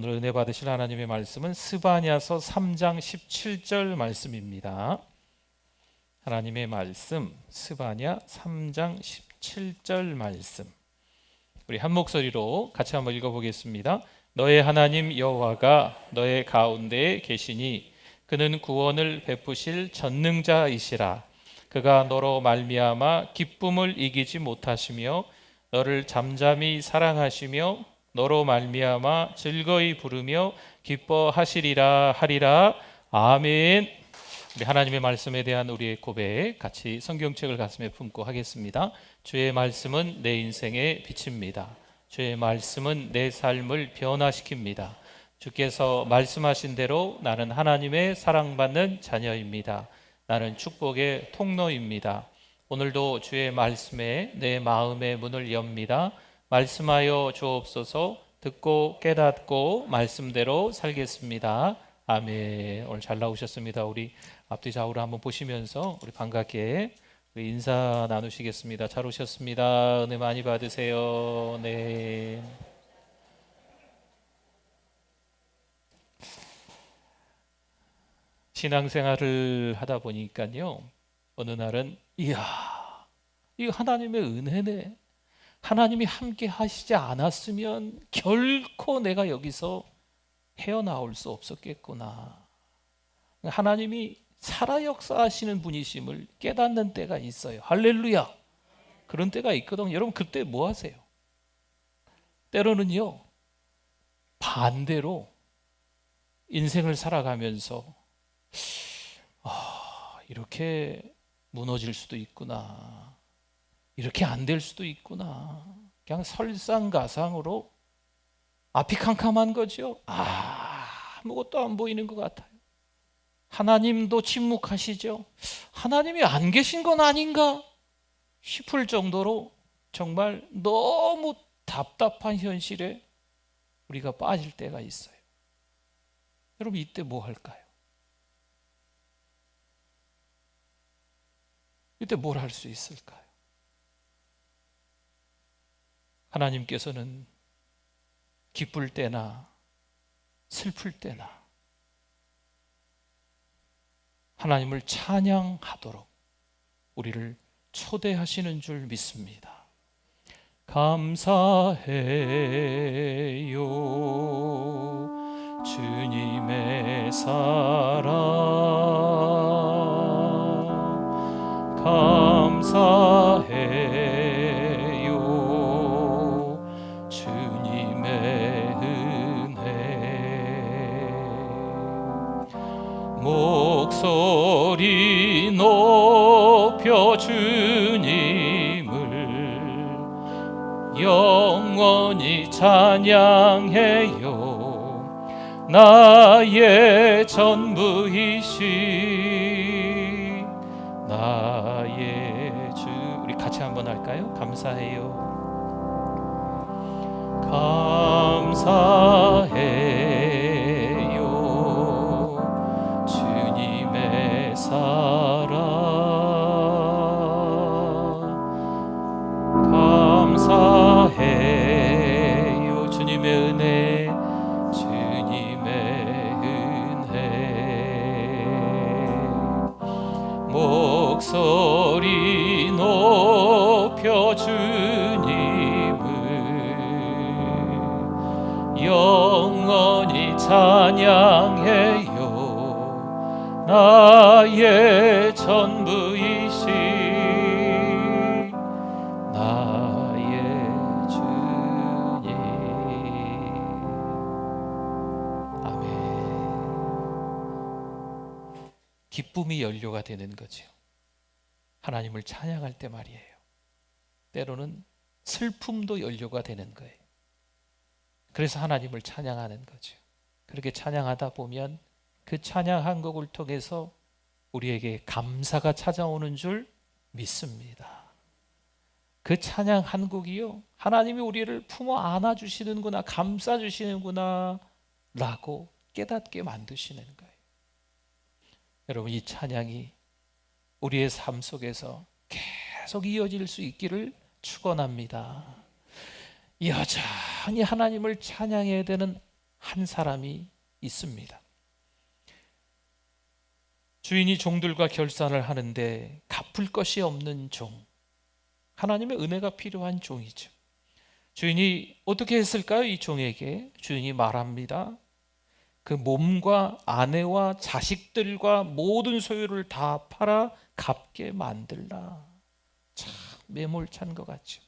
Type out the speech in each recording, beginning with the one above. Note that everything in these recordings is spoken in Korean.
오늘 은혜 받으실 하나님의 말씀은 스바냐서 3장 17절 말씀입니다. 하나님의 말씀 스바냐 3장 17절 말씀, 우리 한 목소리로 같이 한번 읽어보겠습니다. 너의 하나님 여호와가 너의 가운데에 계시니 그는 구원을 베푸실 전능자이시라. 그가 너로 말미암아 기쁨을 이기지 못하시며 너를 잠잠히 사랑하시며 너로 말미암아 즐거이 부르며 기뻐하시리라 하리라. 아멘. 우리 하나님의 말씀에 대한 우리의 고백 같이 성경책을 가슴에 품고 하겠습니다. 주의 말씀은 내 인생의 빛입니다. 주의 말씀은 내 삶을 변화시킵니다. 주께서 말씀하신 대로 나는 하나님의 사랑받는 자녀입니다. 나는 축복의 통로입니다. 오늘도 주의 말씀에 내 마음의 문을 엽니다. 말씀하여 주옵소서. 듣고 깨닫고 말씀대로 살겠습니다. 아멘. 오늘 잘 나오셨습니다. 우리 앞뒤 좌우로 한번 보시면서 우리 반갑게 인사 나누시겠습니다. 잘 오셨습니다. 은혜 많이 받으세요. 네. 신앙생활을 하다 보니까요, 어느 날은 이야, 이거 하나님의 은혜네. 하나님이 함께 하시지 않았으면 결코 내가 여기서 헤어나올 수 없었겠구나. 하나님이 살아 역사하시는 분이심을 깨닫는 때가 있어요. 할렐루야. 그런 때가 있거든요. 여러분, 그때 뭐 하세요? 때로는요, 반대로 인생을 살아가면서 이렇게 무너질 수도 있구나, 이렇게 안 될 수도 있구나, 그냥 설상가상으로 앞이 캄캄한 거죠. 아무것도 안 보이는 것 같아요. 하나님도 침묵하시죠. 하나님이 안 계신 건 아닌가 싶을 정도로 정말 너무 답답한 현실에 우리가 빠질 때가 있어요. 여러분, 이때 뭐 할까요? 이때 뭘 할 수 있을까요? 하나님께서는 기쁠 때나 슬플 때나 하나님을 찬양하도록 우리를 초대하시는 줄 믿습니다. 감사해요, 주님의 사랑. 감사해요, 목소리 높여 주님을 영원히 찬양해요. 나의 전부이신 나의 주. 우리 같이 한번 할까요? 감사해요. 감사해요, 사랑. 감사해요, 주님의 은혜, 주님의 은혜. 목소리 높여 주님을 영원히 찬양해요. 나의 전부이신 나의 주님. 아멘. 기쁨이 연료가 되는 거죠. 하나님을 찬양할 때 말이에요. 때로는 슬픔도 연료가 되는 거예요. 그래서 하나님을 찬양하는 거죠. 그렇게 찬양하다 보면 그 찬양 한 곡을 통해서 우리에게 감사가 찾아오는 줄 믿습니다. 그 찬양 한 곡이요, 하나님이 우리를 품어 안아주시는구나, 감싸주시는구나 라고 깨닫게 만드시는 거예요. 여러분, 이 찬양이 우리의 삶 속에서 계속 이어질 수 있기를 축원합니다. 여전히 하나님을 찬양해야 되는 한 사람이 있습니다. 주인이 종들과 결산을 하는데 갚을 것이 없는 종, 하나님의 은혜가 필요한 종이죠. 주인이 어떻게 했을까요? 이 종에게 주인이 말합니다. 그 몸과 아내와 자식들과 모든 소유를 다 팔아 갚게 만들라. 참 매몰찬 것 같죠.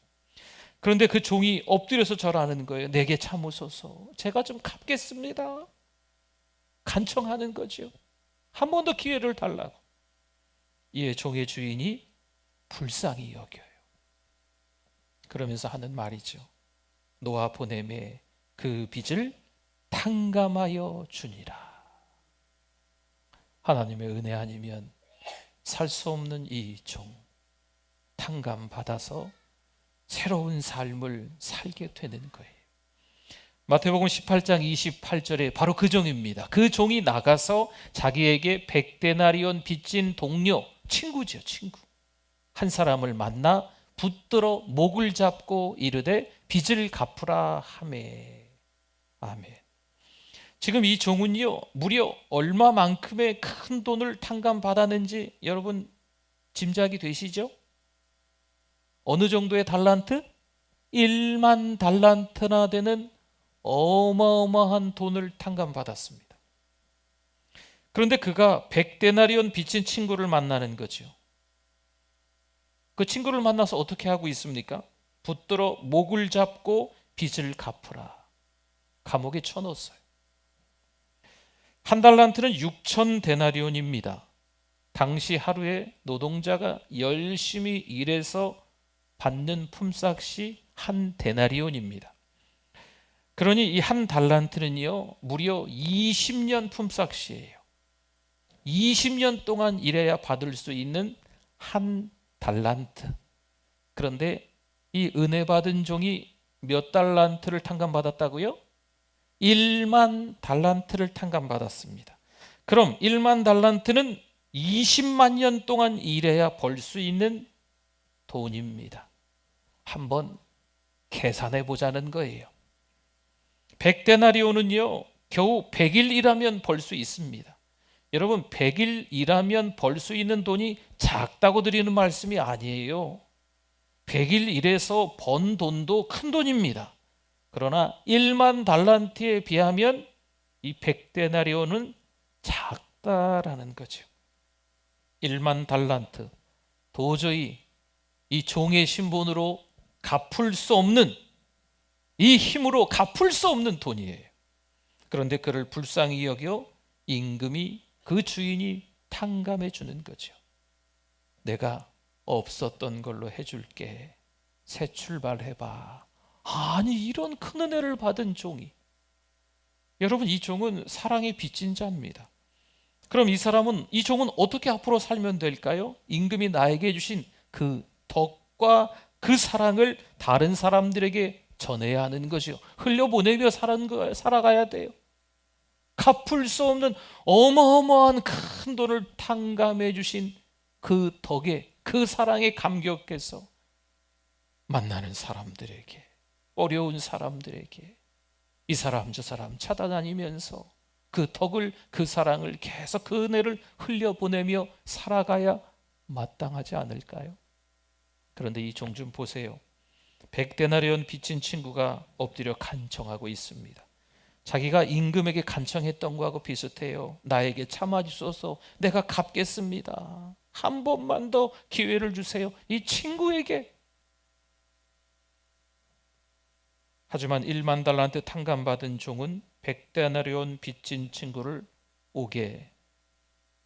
그런데 그 종이 엎드려서 절하는 거예요. 내게 참으소서. 제가 좀 갚겠습니다. 간청하는 거죠. 한 번 더 기회를 달라고. 이에 종의 주인이 불쌍히 여겨요. 그러면서 하는 말이죠. 노아 보내매 그 빚을 탕감하여 주니라. 하나님의 은혜 아니면 살 수 없는 이 종, 탕감받아서 새로운 삶을 살게 되는 거예요. 마태복음 18장 28절에 바로 그 종입니다. 그 종이 나가서 자기에게 100데나리온 빚진 동료, 친구죠, 친구. 한 사람을 만나 붙들어 목을 잡고 이르되 빚을 갚으라 하매. 아멘. 지금 이 종은요, 무려 얼마만큼의 큰 돈을 탕감받았는지 여러분 짐작이 되시죠? 어느 정도의 달란트? 1만 달란트나 되는 어마어마한 돈을 탕감받았습니다. 그런데 그가 100데나리온 빚진 친구를 만나는 거죠. 그 친구를 만나서 어떻게 하고 있습니까? 붙들어 목을 잡고 빚을 갚으라. 감옥에 쳐넣었어요. 한 달란트는 6,000데나리온입니다. 당시 하루에 노동자가 열심히 일해서 받는 품삯이 한 데나리온입니다. 그러니 이 한 달란트는요, 무려 20년 품삯이에요. 20년 동안 일해야 받을 수 있는 한 달란트. 그런데 이 은혜 받은 종이 몇 달란트를 탕감받았다고요? 1만 달란트를 탕감받았습니다. 그럼 1만 달란트는 20만 년 동안 일해야 벌 수 있는 돈입니다. 한번 계산해 보자는 거예요. 100데나리온은요, 겨우 100일 일하면 벌 수 있습니다. 여러분, 100일 일하면 벌 수 있는 돈이 작다고 드리는 말씀이 아니에요. 100일 일해서 번 돈도 큰 돈입니다. 그러나 1만 달란트에 비하면 이 100데나리온은 작다라는 거죠. 1만 달란트, 도저히 이 종의 신분으로 갚을 수 없는, 이 힘으로 갚을 수 없는 돈이에요. 그런데 그를 불쌍히 여겨 임금이, 그 주인이 탕감해 주는 거죠. 내가 없었던 걸로 해줄게. 새 출발해봐. 아니, 이런 큰 은혜를 받은 종이. 여러분, 이 종은 사랑의 빚진 자입니다. 그럼 이 종은 어떻게 앞으로 살면 될까요? 임금이 나에게 주신 그 덕과 그 사랑을 다른 사람들에게 전해야 하는 것이요, 흘려보내며 살아가야 돼요. 갚을 수 없는 어마어마한 큰 돈을 탕감해 주신 그 덕에, 그 사랑에 감격해서 만나는 사람들에게, 어려운 사람들에게 이 사람 저 사람 찾아다니면서 그 덕을, 그 사랑을 계속, 그 은혜를 흘려보내며 살아가야 마땅하지 않을까요? 그런데 이 종 좀 보세요. 100데나리온 빚진 친구가 엎드려 간청하고 있습니다. 자기가 임금에게 간청했던 거하고 비슷해요. 나에게 참아주소서, 내가 갚겠습니다. 한 번만 더 기회를 주세요. 이 친구에게. 하지만 1만 달란트 탕감받은 종은 100데나리온 빚진 친구를 옥에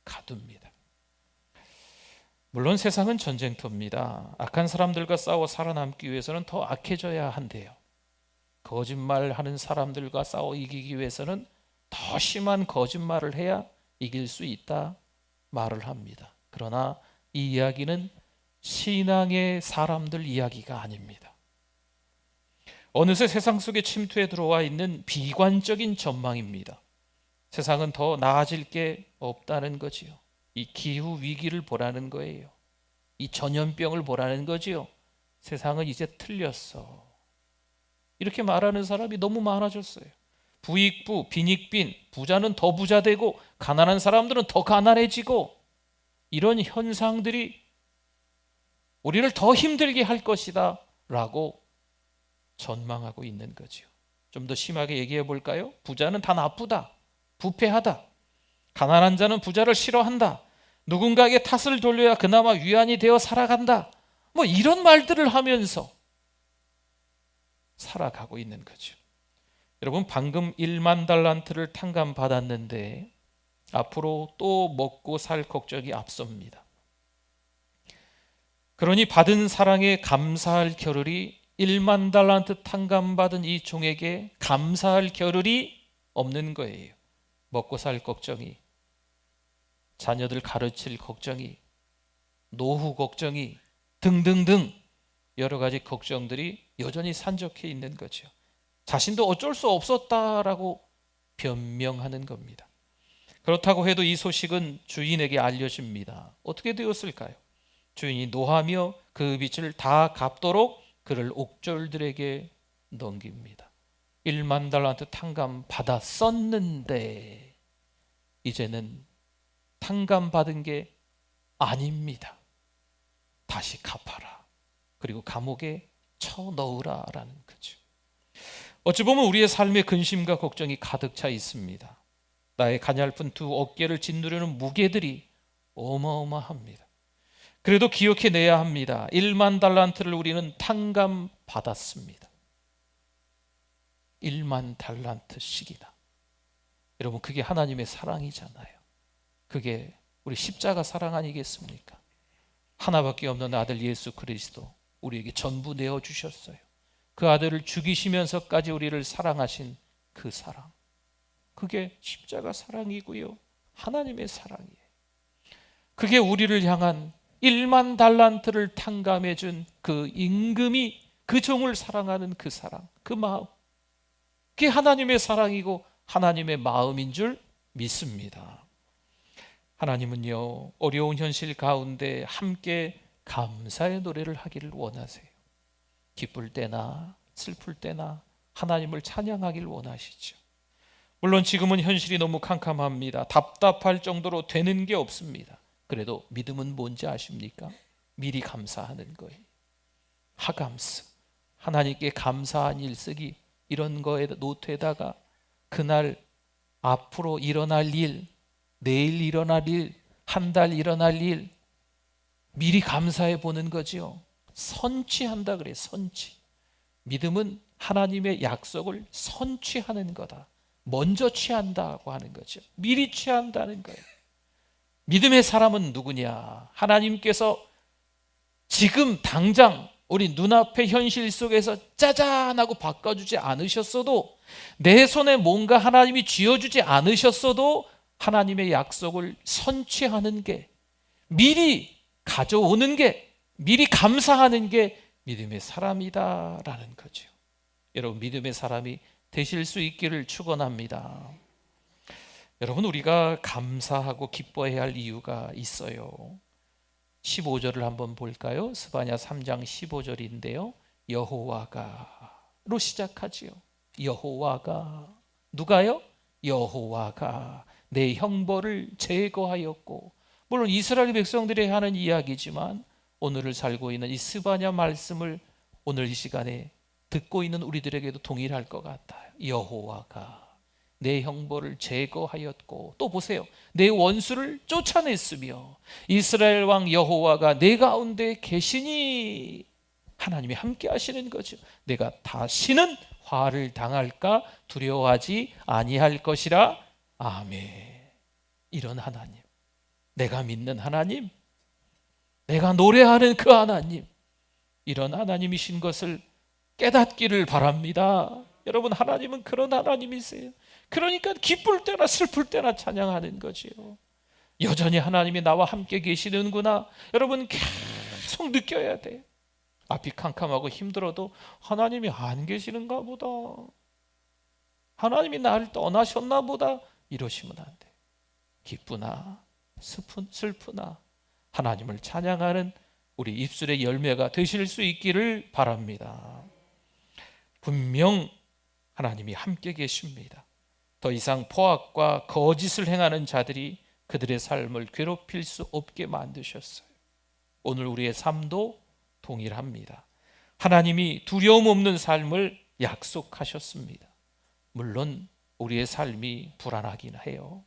가둡니다. 물론 세상은 전쟁터입니다. 악한 사람들과 싸워 살아남기 위해서는 더 악해져야 한대요. 거짓말하는 사람들과 싸워 이기기 위해서는 더 심한 거짓말을 해야 이길 수 있다 말을 합니다. 그러나 이 이야기는 신앙의 사람들 이야기가 아닙니다. 어느새 세상 속에 침투해 들어와 있는 비관적인 전망입니다. 세상은 더 나아질 게 없다는 거지요. 이 기후 위기를 보라는 거예요. 이 전염병을 보라는 거지요. 세상은 이제 틀렸어. 이렇게 말하는 사람이 너무 많아졌어요. 부익부, 빈익빈, 부자는 더 부자되고 가난한 사람들은 더 가난해지고 이런 현상들이 우리를 더 힘들게 할 것이다 라고 전망하고 있는 거죠. 좀 더 심하게 얘기해 볼까요? 부자는 다 나쁘다, 부패하다. 가난한 자는 부자를 싫어한다. 누군가에게 탓을 돌려야 그나마 위안이 되어 살아간다. 뭐 이런 말들을 하면서 살아가고 있는 거죠. 여러분, 방금 1만 달란트를 탕감받았는데 앞으로 또 먹고 살 걱정이 앞섭니다. 그러니 받은 사랑에 감사할 겨를이 1만 달란트 탕감받은 이 종에게 감사할 겨를이 없는 거예요. 먹고 살 걱정이, 자녀들 가르칠 걱정이, 노후 걱정이 등등등 여러 가지 걱정들이 여전히 산적해 있는 거죠. 자신도 어쩔 수 없었다라고 변명하는 겁니다. 그렇다고 해도 이 소식은 주인에게 알려집니다. 어떻게 되었을까요? 주인이 노하며 그 빚을 다 갚도록 그를 옥졸들에게 넘깁니다. 1만 달란트 탕감 받았었는데 이제는 탕감 받은 게 아닙니다. 다시 갚아라. 그리고 감옥에 쳐넣으라라는 거죠. 어찌 보면 우리의 삶에 근심과 걱정이 가득 차 있습니다. 나의 가냘픈 두 어깨를 짓누르는 무게들이 어마어마합니다. 그래도 기억해내야 합니다. 1만 달란트를 우리는 탕감받았습니다. 1만 달란트씩이다. 여러분, 그게 하나님의 사랑이잖아요. 그게 우리 십자가 사랑 아니겠습니까? 하나밖에 없는 아들 예수 그리스도 우리에게 전부 내어주셨어요. 그 아들을 죽이시면서까지 우리를 사랑하신 그 사랑, 그게 십자가 사랑이고요, 하나님의 사랑이에요. 그게 우리를 향한 1만 달란트를 탕감해 준 그 임금이 그 종을 사랑하는 그 사랑, 그 마음, 그게 하나님의 사랑이고 하나님의 마음인 줄 믿습니다. 하나님은요, 어려운 현실 가운데 함께 감사의 노래를 하기를 원하세요. 기쁠 때나 슬플 때나 하나님을 찬양하길 원하시죠. 물론 지금은 현실이 너무 캄캄합니다. 답답할 정도로 되는 게 없습니다. 그래도 믿음은 뭔지 아십니까? 미리 감사하는 거예요. 하감스, 하나님께 감사한 일쓰기, 이런 거에 노트에다가 그날 앞으로 일어날 일, 내일 일어날 일, 한 달 일어날 일 미리 감사해 보는 거죠. 선취한다 그래요. 선취. 믿음은 하나님의 약속을 선취하는 거다. 먼저 취한다고 하는 거죠. 미리 취한다는 거예요. 믿음의 사람은 누구냐? 하나님께서 지금 당장 우리 눈앞의 현실 속에서 짜잔 하고 바꿔주지 않으셨어도, 내 손에 뭔가 하나님이 쥐어주지 않으셨어도 하나님의 약속을 선취하는 게, 미리 가져오는 게, 미리 감사하는 게 믿음의 사람이다라는 거죠. 여러분, 믿음의 사람이 되실 수 있기를 축원합니다. 여러분, 우리가 감사하고 기뻐해야 할 이유가 있어요. 15절을 한번 볼까요? 스바냐 3장 15절인데요. 여호와가로 시작하지요. 여호와가, 누가요? 여호와가 내 형벌을 제거하였고, 물론 이스라엘 백성들이 하는 이야기지만 오늘을 살고 있는 이 스바냐 말씀을 오늘 이 시간에 듣고 있는 우리들에게도 동일할 것 같아요. 여호와가 내 형벌을 제거하였고, 또 보세요, 내 원수를 쫓아냈으며 이스라엘 왕 여호와가 내 가운데 계시니, 하나님이 함께 하시는 거죠. 내가 다시는 화를 당할까 두려워하지 아니할 것이라. 아멘. 이런 하나님, 내가 믿는 하나님, 내가 노래하는 그 하나님, 이런 하나님이신 것을 깨닫기를 바랍니다. 여러분, 하나님은 그런 하나님이세요. 그러니까 기쁠 때나 슬플 때나 찬양하는 거지요. 여전히 하나님이 나와 함께 계시는구나, 여러분 계속 느껴야 돼요. 앞이 캄캄하고 힘들어도 하나님이 안 계시는가 보다, 하나님이 나를 떠나셨나 보다, 이러시면 안 돼요. 기쁘나 슬프나 하나님을 찬양하는 우리 입술의 열매가 되실 수 있기를 바랍니다. 분명 하나님이 함께 계십니다. 더 이상 포악과 거짓을 행하는 자들이 그들의 삶을 괴롭힐 수 없게 만드셨어요. 오늘 우리의 삶도 동일합니다. 하나님이 두려움 없는 삶을 약속하셨습니다. 물론 우리의 삶이 불안하긴 해요.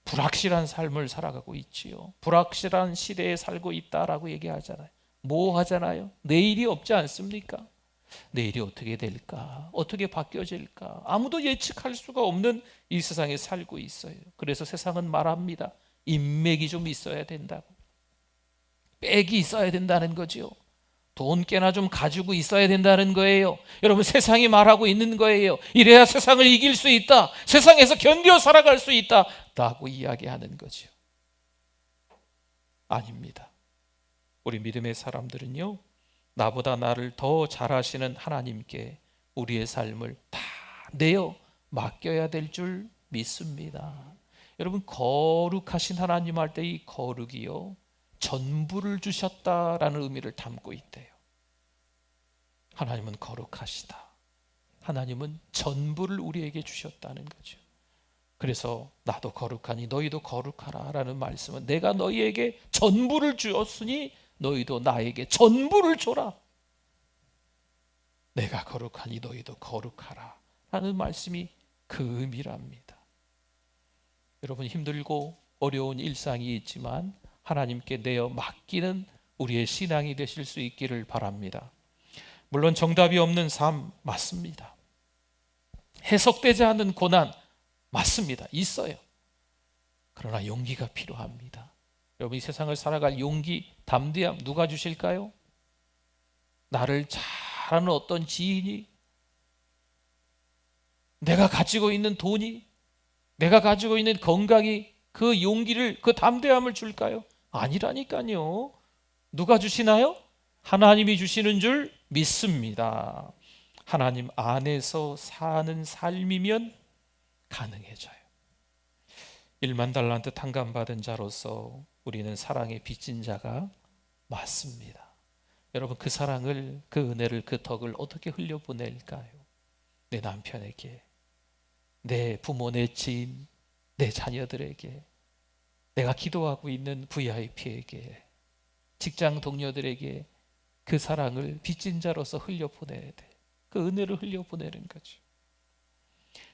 불확실한 삶을 살아가고 있지요. 불확실한 시대에 살고 있다라고 얘기하잖아요. 뭐 하잖아요? 내일이 없지 않습니까? 내일이 어떻게 될까? 어떻게 바뀌어질까? 아무도 예측할 수가 없는 이 세상에 살고 있어요. 그래서 세상은 말합니다. 인맥이 좀 있어야 된다고. 백이 있어야 된다는 거죠. 돈 꽤나 좀 가지고 있어야 된다는 거예요. 여러분, 세상이 말하고 있는 거예요. 이래야 세상을 이길 수 있다. 세상에서 견뎌 살아갈 수 있다. 라고 이야기하는 거죠. 아닙니다. 우리 믿음의 사람들은요, 나보다 나를 더 잘 아시는 하나님께 우리의 삶을 다 내어 맡겨야 될 줄 믿습니다. 여러분, 거룩하신 하나님 할 때 이 거룩이요, 전부를 주셨다라는 의미를 담고 있대요. 하나님은 거룩하시다. 하나님은 전부를 우리에게 주셨다는 거죠. 그래서 나도 거룩하니 너희도 거룩하라 라는 말씀은 내가 너희에게 전부를 주었으니 너희도 나에게 전부를 줘라. 내가 거룩하니 너희도 거룩하라 라는 말씀이 그 의미랍니다. 여러분, 힘들고 어려운 일상이 있지만 하나님께 내어 맡기는 우리의 신앙이 되실 수 있기를 바랍니다. 물론 정답이 없는 삶 맞습니다. 해석되지 않는 고난 맞습니다. 있어요. 그러나 용기가 필요합니다. 여러분, 이 세상을 살아갈 용기, 담대함 누가 주실까요? 나를 잘 아는 어떤 지인이, 내가 가지고 있는 돈이, 내가 가지고 있는 건강이 그 용기를, 그 담대함을 줄까요? 아니라니까요. 누가 주시나요? 하나님이 주시는 줄 믿습니다. 하나님 안에서 사는 삶이면 가능해져요. 1만 달란트 탕감받은 자로서 우리는 사랑에 빚진 자가 맞습니다. 여러분, 그 사랑을, 그 은혜를, 그 덕을 어떻게 흘려보낼까요? 내 남편에게, 내 부모, 내 지인, 내 자녀들에게, 내가 기도하고 있는 VIP에게, 직장 동료들에게 그 사랑을 빚진 자로서 흘려보내야 돼. 그 은혜를 흘려보내는 거죠.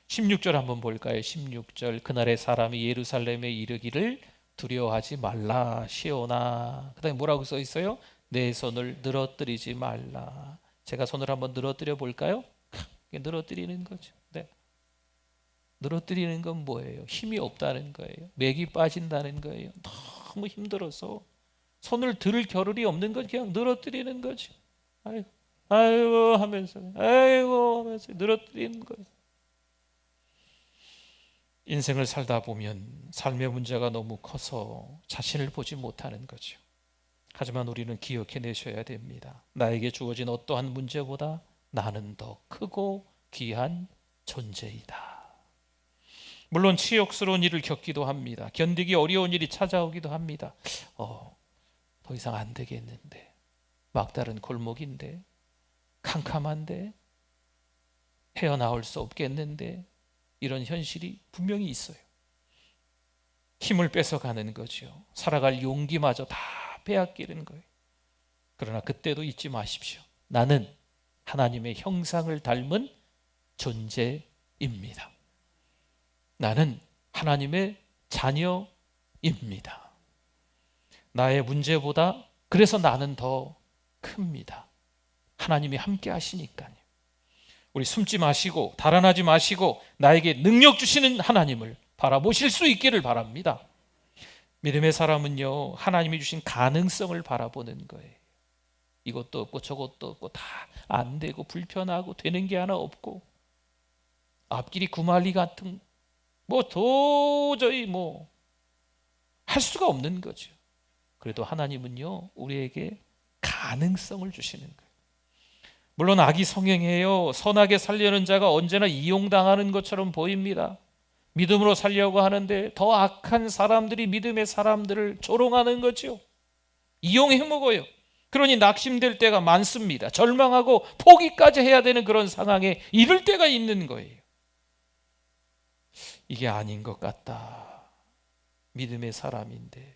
16절 한번 볼까요? 16절, 그날의 사람이 예루살렘에 이르기를 두려워하지 말라 시온아. 그 다음에 뭐라고 써 있어요? 내 손을 늘어뜨리지 말라. 제가 손을 한번 늘어뜨려 볼까요? 늘어뜨리는 거죠. 네. 늘어뜨리는 건 뭐예요? 힘이 없다는 거예요. 맥이 빠진다는 거예요. 너무 힘들어서 손을 들 겨를이 없는 건 그냥 늘어뜨리는 거죠. 아이고, 아이고 하면서, 아이고 하면서 늘어뜨리는 거예요. 인생을 살다 보면 삶의 문제가 너무 커서 자신을 보지 못하는 거죠. 하지만 우리는 기억해내셔야 됩니다. 나에게 주어진 어떠한 문제보다 나는 더 크고 귀한 존재이다. 물론 치욕스러운 일을 겪기도 합니다. 견디기 어려운 일이 찾아오기도 합니다. 더 이상 안 되겠는데, 막다른 골목인데, 캄캄한데, 헤어나올 수 없겠는데, 이런 현실이 분명히 있어요. 힘을 뺏어가는 거죠. 살아갈 용기마저 다 빼앗기는 거예요. 그러나 그때도 잊지 마십시오. 나는 하나님의 형상을 닮은 존재입니다. 나는 하나님의 자녀입니다. 나의 문제보다 그래서 나는 더 큽니다. 하나님이 함께 하시니까요. 우리 숨지 마시고 달아나지 마시고 나에게 능력 주시는 하나님을 바라보실 수 있기를 바랍니다. 믿음의 사람은요, 하나님이 주신 가능성을 바라보는 거예요. 이것도 없고 저것도 없고 다 안 되고 불편하고 되는 게 하나 없고 앞길이 구말리 같은 도저히 할 수가 없는 거죠. 그래도 하나님은요, 우리에게 가능성을 주시는 거예요. 물론 악이 성행해요. 선하게 살려는 자가 언제나 이용당하는 것처럼 보입니다. 믿음으로 살려고 하는데 더 악한 사람들이 믿음의 사람들을 조롱하는 거죠. 이용해 먹어요. 그러니 낙심될 때가 많습니다. 절망하고 포기까지 해야 되는 그런 상황에 이를 때가 있는 거예요. 이게 아닌 것 같다. 믿음의 사람인데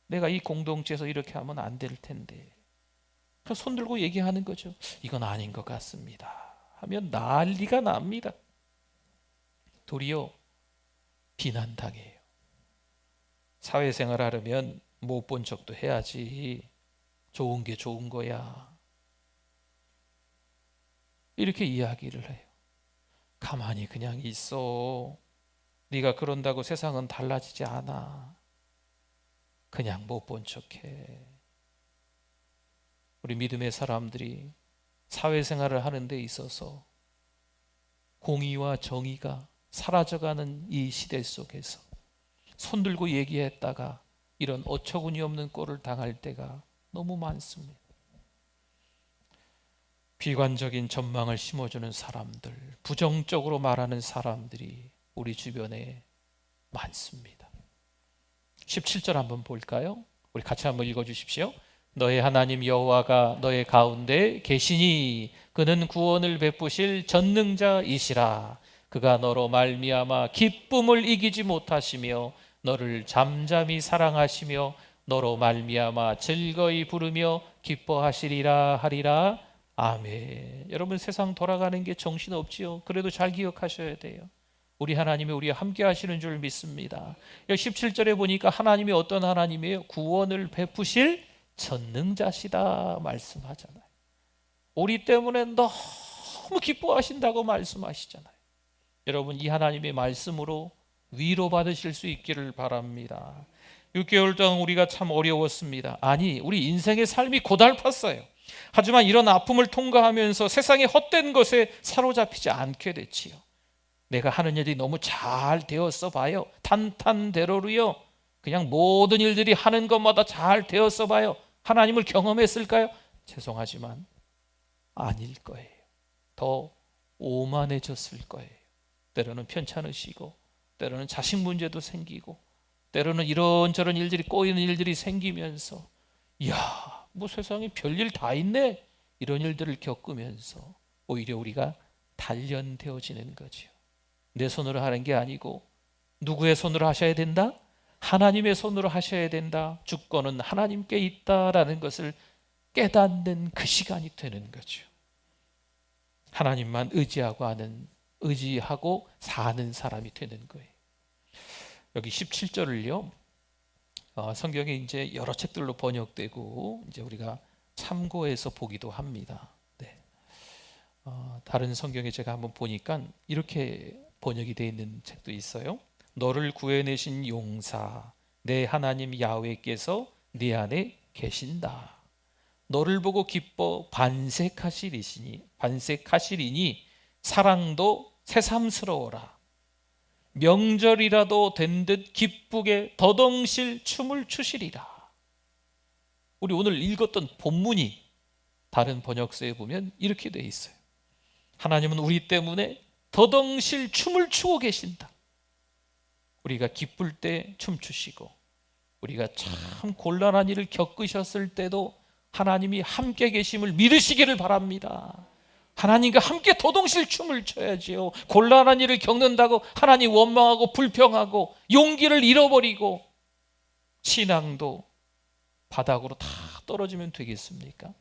내가 이 공동체에서 이렇게 하면 안 될 텐데. 그래서 손 들고 얘기하는 거죠. 이건 아닌 것 같습니다 하면 난리가 납니다. 도리어 비난당해요. 사회생활 하려면 못 본 척도 해야지. 좋은 게 좋은 거야. 이렇게 이야기를 해요. 가만히 그냥 있어. 네가 그런다고 세상은 달라지지 않아. 그냥 못 본 척해. 우리 믿음의 사람들이 사회생활을 하는 데 있어서 공의와 정의가 사라져가는 이 시대 속에서 손들고 얘기했다가 이런 어처구니 없는 꼴을 당할 때가 너무 많습니다. 비관적인 전망을 심어주는 사람들, 부정적으로 말하는 사람들이 우리 주변에 많습니다. 17절 한번 볼까요? 우리 같이 한번 읽어주십시오. 너의 하나님 여호와가 너의 가운데 계시니 그는 구원을 베푸실 전능자이시라. 그가 너로 말미암아 기쁨을 이기지 못하시며 너를 잠잠히 사랑하시며 너로 말미암아 즐거이 부르며 기뻐하시리라 하리라. 아멘. 여러분, 세상 돌아가는 게 정신없지요. 그래도 잘 기억하셔야 돼요. 우리 하나님이 우리와 함께 하시는 줄 믿습니다. 17절에 보니까 하나님이 어떤 하나님이에요? 구원을 베푸실 전능자시다 말씀하잖아요. 우리 때문에 너무 기뻐하신다고 말씀하시잖아요. 여러분, 이 하나님의 말씀으로 위로받으실 수 있기를 바랍니다. 6개월 동안 우리가 참 어려웠습니다. 아니, 우리 인생의 삶이 고달팠어요. 하지만 이런 아픔을 통과하면서 세상의 헛된 것에 사로잡히지 않게 됐지요. 내가 하는 일이 너무 잘 되었어 봐요. 탄탄대로로요. 그냥 모든 일들이 하는 것마다 잘 되었어 봐요. 하나님을 경험했을까요? 죄송하지만 아닐 거예요. 더 오만해졌을 거예요. 때로는 편찮으시고, 때로는 자식 문제도 생기고, 때로는 이런저런 일들이 꼬이는 일들이 생기면서 이야, 뭐 세상에 별일 다 있네, 이런 일들을 겪으면서 오히려 우리가 단련되어지는 거죠. 내 손으로 하는 게 아니고 누구의 손으로 하셔야 된다? 하나님의 손으로 하셔야 된다. 주권은 하나님께 있다라는 것을 깨닫는 그 시간이 되는 거죠. 하나님만 의지하고 사는 사람이 되는 거예요. 여기 17절을요, 성경에 이제 여러 책들로 번역되고 이제 우리가 참고해서 보기도 합니다. 네. 다른 성경에 제가 한번 보니까 이렇게 번역이 되어 있는 책도 있어요. 너를 구해내신 용사 내 하나님 야훼께서 네 안에 계신다. 너를 보고 기뻐 반색하시리니 사랑도 새삼스러워라. 명절이라도 된 듯 기쁘게 더덩실 춤을 추시리라. 우리 오늘 읽었던 본문이 다른 번역서에 보면 이렇게 돼 있어요. 하나님은 우리 때문에 더덩실 춤을 추고 계신다. 우리가 기쁠 때 춤추시고, 우리가 참 곤란한 일을 겪으셨을 때도 하나님이 함께 계심을 믿으시기를 바랍니다. 하나님과 함께 더덩실 춤을 춰야지요. 곤란한 일을 겪는다고 하나님 원망하고 불평하고 용기를 잃어버리고 신앙도 바닥으로 다 떨어지면 되겠습니까?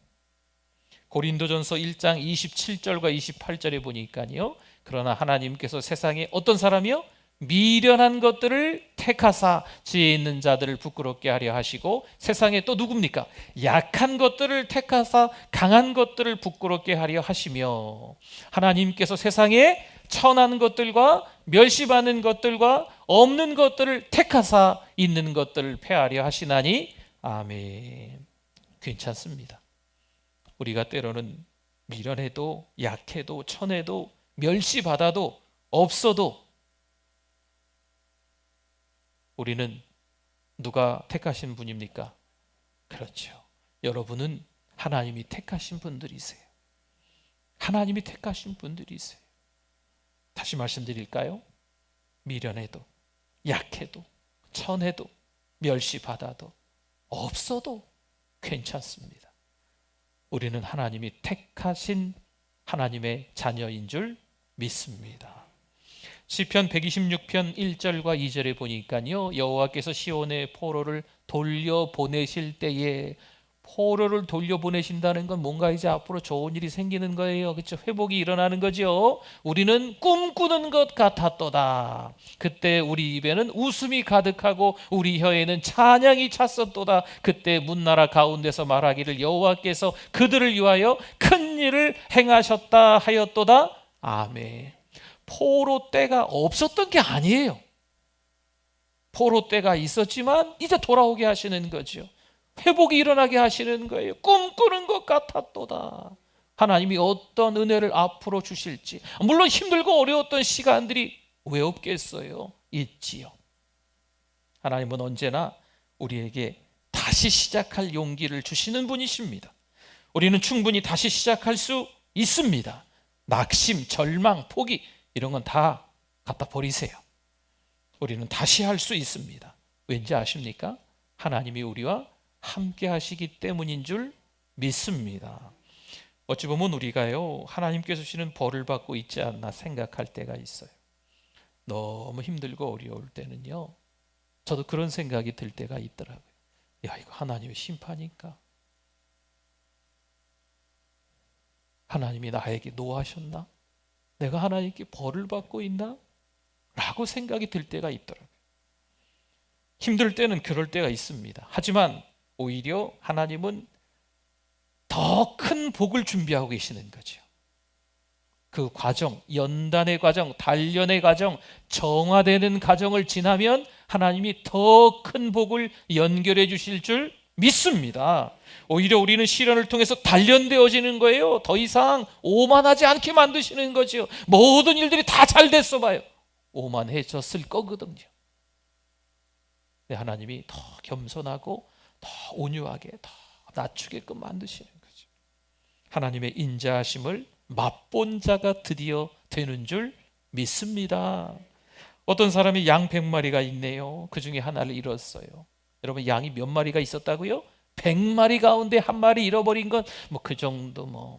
고린도전서 1장 27절과 28절에 보니까요, 그러나 하나님께서 세상에 어떤 사람이요? 미련한 것들을 택하사 지혜 있는 자들을 부끄럽게 하려 하시고, 세상에 또 누굽니까? 약한 것들을 택하사 강한 것들을 부끄럽게 하려 하시며, 하나님께서 세상에 천한 것들과 멸시받는 것들과 없는 것들을 택하사 있는 것들을 폐하려 하시나니. 아멘. 괜찮습니다. 우리가 때로는 미련해도 약해도 천해도 멸시받아도 없어도 우리는 누가 택하신 분입니까? 그렇죠. 여러분은 하나님이 택하신 분들이세요. 하나님이 택하신 분들이세요. 다시 말씀드릴까요? 미련해도 약해도 천해도 멸시받아도 없어도 괜찮습니다. 우리는 하나님이 택하신 하나님의 자녀인 줄 믿습니다. 시편 126편 1절과 2절에 보니까요, 여호와께서 시온의 포로를 돌려보내실 때에, 포로를 돌려보내신다는 건 뭔가 이제 앞으로 좋은 일이 생기는 거예요. 그렇죠? 회복이 일어나는 거죠. 우리는 꿈꾸는 것 같았도다. 그때 우리 입에는 웃음이 가득하고 우리 혀에는 찬양이 찼었도다. 그때 문나라 가운데서 말하기를 여호와께서 그들을 위하여 큰 일을 행하셨다 하였도다. 아멘. 포로 때가 없었던 게 아니에요. 포로 때가 있었지만 이제 돌아오게 하시는 거죠. 회복이 일어나게 하시는 거예요. 꿈꾸는 것 같았도다. 하나님이 어떤 은혜를 앞으로 주실지, 물론 힘들고 어려웠던 시간들이 왜 없겠어요? 있지요. 하나님은 언제나 우리에게 다시 시작할 용기를 주시는 분이십니다. 우리는 충분히 다시 시작할 수 있습니다. 낙심, 절망, 포기 이런 건 다 갖다 버리세요. 우리는 다시 할 수 있습니다. 왠지 아십니까? 하나님이 우리와 함께 하시기 때문인 줄 믿습니다. 어찌 보면 우리가요, 하나님께서 주시는 벌을 받고 있지 않나 생각할 때가 있어요. 너무 힘들고 어려울 때는요, 저도 그런 생각이 들 때가 있더라고요. 야, 이거 하나님의 심판인가? 하나님이 나에게 노하셨나? 내가 하나님께 벌을 받고 있나? 라고 생각이 들 때가 있더라고요. 힘들 때는 그럴 때가 있습니다. 하지만 오히려 하나님은 더 큰 복을 준비하고 계시는 거죠. 그 과정, 연단의 과정, 단련의 과정, 정화되는 과정을 지나면 하나님이 더 큰 복을 연결해 주실 줄 믿습니다. 오히려 우리는 시련을 통해서 단련되어지는 거예요. 더 이상 오만하지 않게 만드시는 거죠. 모든 일들이 다 잘 됐어 봐요. 오만해졌을 거거든요. 하나님이 더 겸손하고 더 온유하게 더 낮추게끔 만드시는 거죠. 하나님의 인자하심을 맛본 자가 드디어 되는 줄 믿습니다. 어떤 사람이 양 100마리가 있네요. 그 중에 하나를 잃었어요. 여러분, 양이 몇 마리가 있었다고요? 100마리 가운데 한 마리 잃어버린 건 뭐 그 정도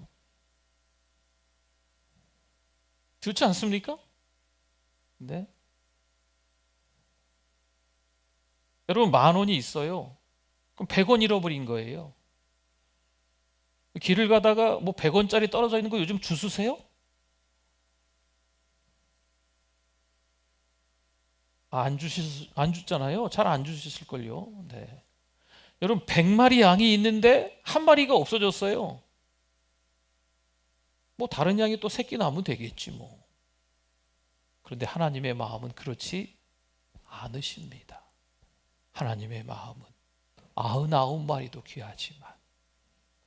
좋지 않습니까? 네. 여러분, 10,000원이 있어요. 그럼 100원 잃어버린 거예요. 길을 가다가 뭐 100원짜리 떨어져 있는 거 요즘 주스세요? 안 주잖아요. 잘 안 주실걸요. 네. 여러분, 100마리 양이 있는데 한 마리가 없어졌어요. 뭐 다른 양이 또 새끼 낳으면 되겠지 뭐. 그런데 하나님의 마음은 그렇지 않으십니다. 하나님의 마음은 99마리도 귀하지만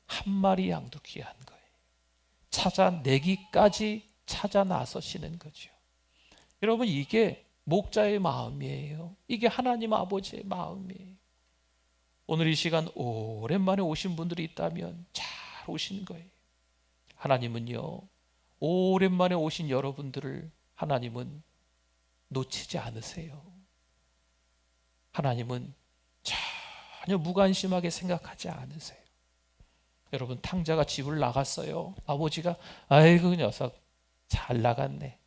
한 마리 양도 귀한 거예요. 찾아내기까지 찾아 나서시는 거죠. 여러분, 이게 목자의 마음이에요. 이게 하나님 아버지의 마음이에요. 오늘 이 시간 오랜만에 오신 분들이 있다면 잘 오신 거예요. 하나님은요, 오랜만에 오신 여러분들을 하나님은 놓치지 않으세요. 하나님은 전혀 무관심하게 생각하지 않으세요. 여러분, 탕자가 집을 나갔어요. 아버지가 아이고 그 녀석 잘 나갔네.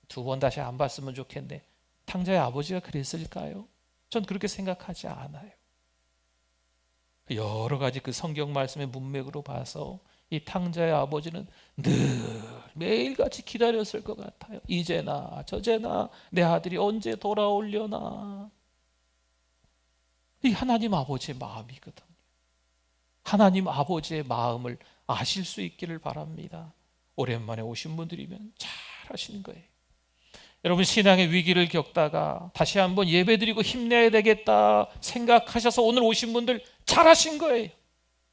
2번 다시 안 봤으면 좋겠네. 탕자의 아버지가 그랬을까요? 전 그렇게 생각하지 않아요. 여러 가지 그 성경 말씀의 문맥으로 봐서 이 탕자의 아버지는 늘 매일같이 기다렸을 것 같아요. 이제나 저제나 내 아들이 언제 돌아오려나. 이 하나님 아버지의 마음이거든요. 하나님 아버지의 마음을 아실 수 있기를 바랍니다. 오랜만에 오신 분들이면 잘 하시는 거예요. 여러분, 신앙의 위기를 겪다가 다시 한번 예배드리고 힘내야 되겠다 생각하셔서 오늘 오신 분들 잘 하신 거예요.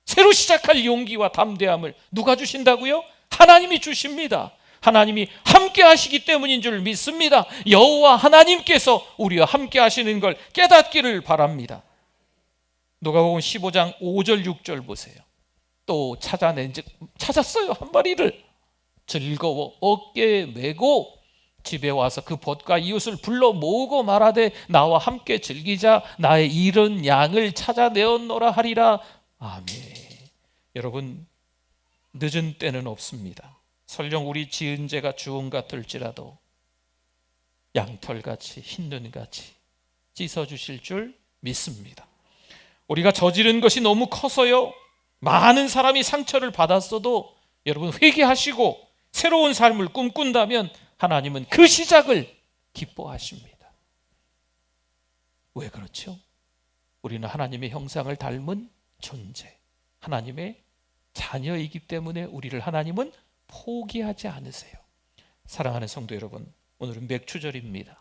새로 시작할 용기와 담대함을 누가 주신다고요? 하나님이 주십니다. 하나님이 함께 하시기 때문인 줄 믿습니다. 여호와 하나님께서 우리와 함께 하시는 걸 깨닫기를 바랍니다. 누가복음 15장 5절 6절 보세요. 또 찾았어요. 한 마리를 즐거워 어깨에 메고 집에 와서 그 벗과 이웃을 불러 모으고 말하되 나와 함께 즐기자. 나의 잃은 양을 찾아내었노라 하리라. 아멘. 여러분, 늦은 때는 없습니다. 설령 우리 지은 죄가 주홍 같을지라도 양털같이 흰눈같이 씻어주실 줄 믿습니다. 우리가 저지른 것이 너무 커서요, 많은 사람이 상처를 받았어도 여러분 회개하시고 새로운 삶을 꿈꾼다면 하나님은 그 시작을 기뻐하십니다. 왜 그렇죠? 우리는 하나님의 형상을 닮은 존재, 하나님의 자녀이기 때문에 우리를 하나님은 포기하지 않으세요. 사랑하는 성도 여러분, 오늘은 맥추절입니다.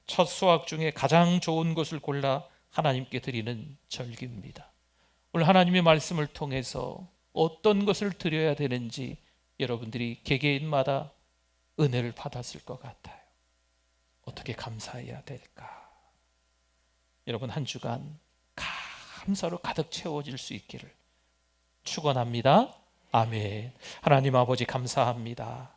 첫 수확 중에 가장 좋은 것을 골라 하나님께 드리는 절기입니다. 오늘 하나님의 말씀을 통해서 어떤 것을 드려야 되는지 여러분들이 개개인마다 은혜를 받았을 것 같아요. 어떻게 감사해야 될까? 여러분 한 주간 감사로 가득 채워질 수 있기를 축원합니다. 아멘. 하나님 아버지 감사합니다.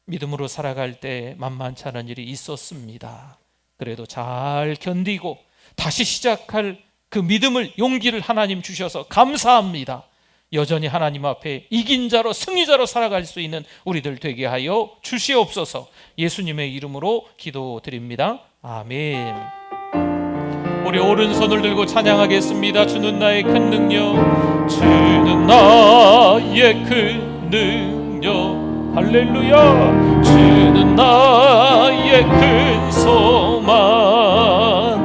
믿음으로 살아갈 때 만만치 않은 일이 있었습니다. 그래도 잘 견디고 다시 시작할 그 믿음을, 용기를 하나님 주셔서 감사합니다. 여전히 하나님 앞에 이긴 자로, 승리자로 살아갈 수 있는 우리들 되게 하여 주시옵소서. 예수님의 이름으로 기도드립니다. 아멘. 우리 오른손을 들고 찬양하겠습니다. 주는 나의 큰 능력, 주는 나의 큰 능력, 할렐루야. 주는 나의 큰 소망,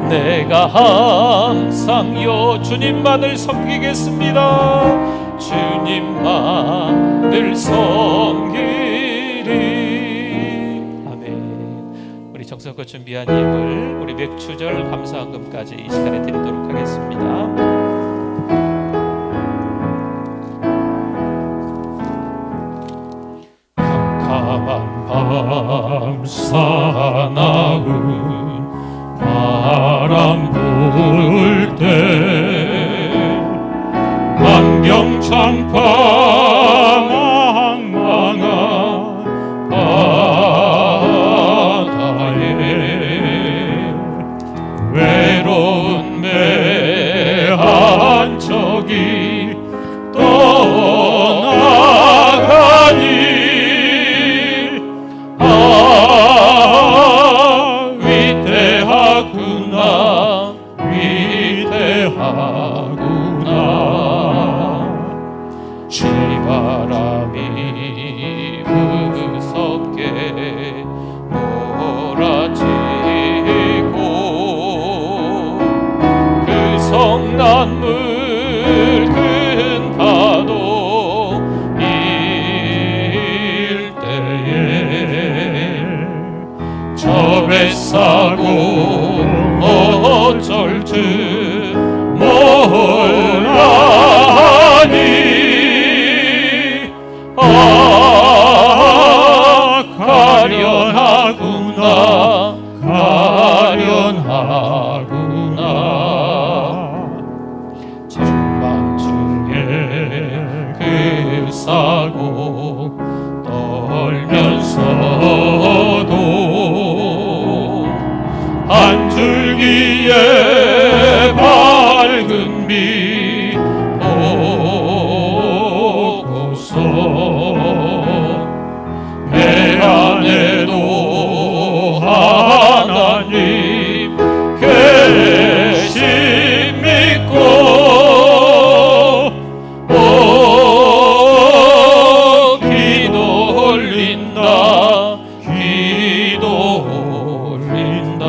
내가 항상 주님만을 섬기겠습니다. 주님만을 섬기리. 아멘. 우리 정성껏 준비한 예물, 우리 맥추절 감사헌금까지 이 시간에 드리도록 하겠습니다. 캄캄한 밤 사나운 바람 불 때 만병창파 망망한 바다에 외로운 내 한 척이 떠나가니 바람이 무섭게 몰아치고 그 성난물 큰 파도 일 때에 저 뱃사고 어쩔 줄 몰라니 가련하구나, 가련하구나. 전망중에 그 사고 떨면서도 한 줄기의 밝은 빛 보고서 내 안에도 하나님 계심 믿고 기도 올린다, 기도 올린다.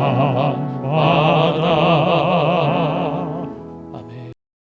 사랑받아. 아멘.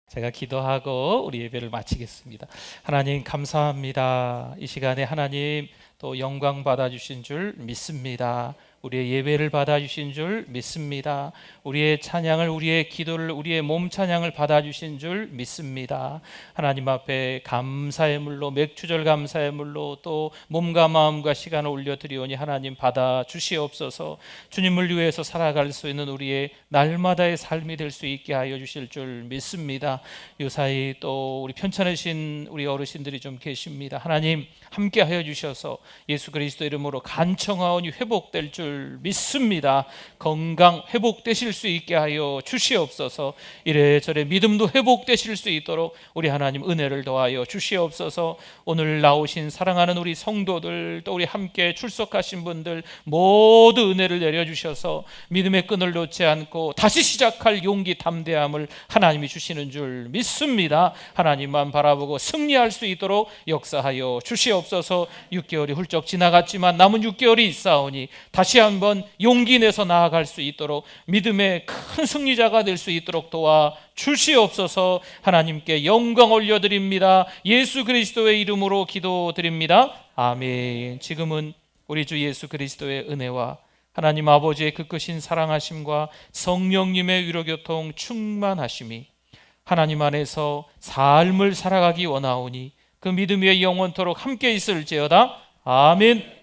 제가 기도하고 우리 예배를 마치겠습니다. 하나님 감사합니다. 이 시간에 하나님 또 영광 받아주신 줄 믿습니다. 우리의 예배를 받아주신 줄 믿습니다. 우리의 찬양을, 우리의 기도를, 우리의 몸 찬양을 받아주신 줄 믿습니다. 하나님 앞에 감사의 물로, 맥주절 감사의 물로 또 몸과 마음과 시간을 올려드리오니 하나님 받아주시옵소서. 주님을 위해서 살아갈 수 있는 우리의 날마다의 삶이 될 수 있게 하여 주실 줄 믿습니다. 요사이 또 우리 편찮으신 우리 어르신들이 좀 계십니다. 하나님 함께 하여 주셔서 예수 그리스도 이름으로 간청하오니 회복될 줄 믿습니다. 건강 회복되실 수 있게 하여 주시옵소서. 이래저래 믿음도 회복되실 수 있도록 우리 하나님 은혜를 더하여 주시옵소서. 오늘 나오신 사랑하는 우리 성도들 또 우리 함께 출석하신 분들 모두 은혜를 내려주셔서 믿음의 끈을 놓지 않고 다시 시작할 용기 담대함을 하나님이 주시는 줄 믿습니다. 하나님만 바라보고 승리할 수 있도록 역사하여 주시옵소서. 6개월이 훌쩍 지나갔지만 남은 6개월이 있사오니 다시 한번 용기 내서 나아갈 수 있도록 믿음의 큰 승리자가 될 수 있도록 도와 주시옵소서. 하나님께 영광 올려드립니다. 예수 그리스도의 이름으로 기도드립니다. 아멘. 지금은 우리 주 예수 그리스도의 은혜와 하나님 아버지의 그 크신 사랑하심과 성령님의 위로교통 충만하심이 하나님 안에서 삶을 살아가기 원하오니 그 믿음 위에 영원토록 함께 있을지어다. 아멘.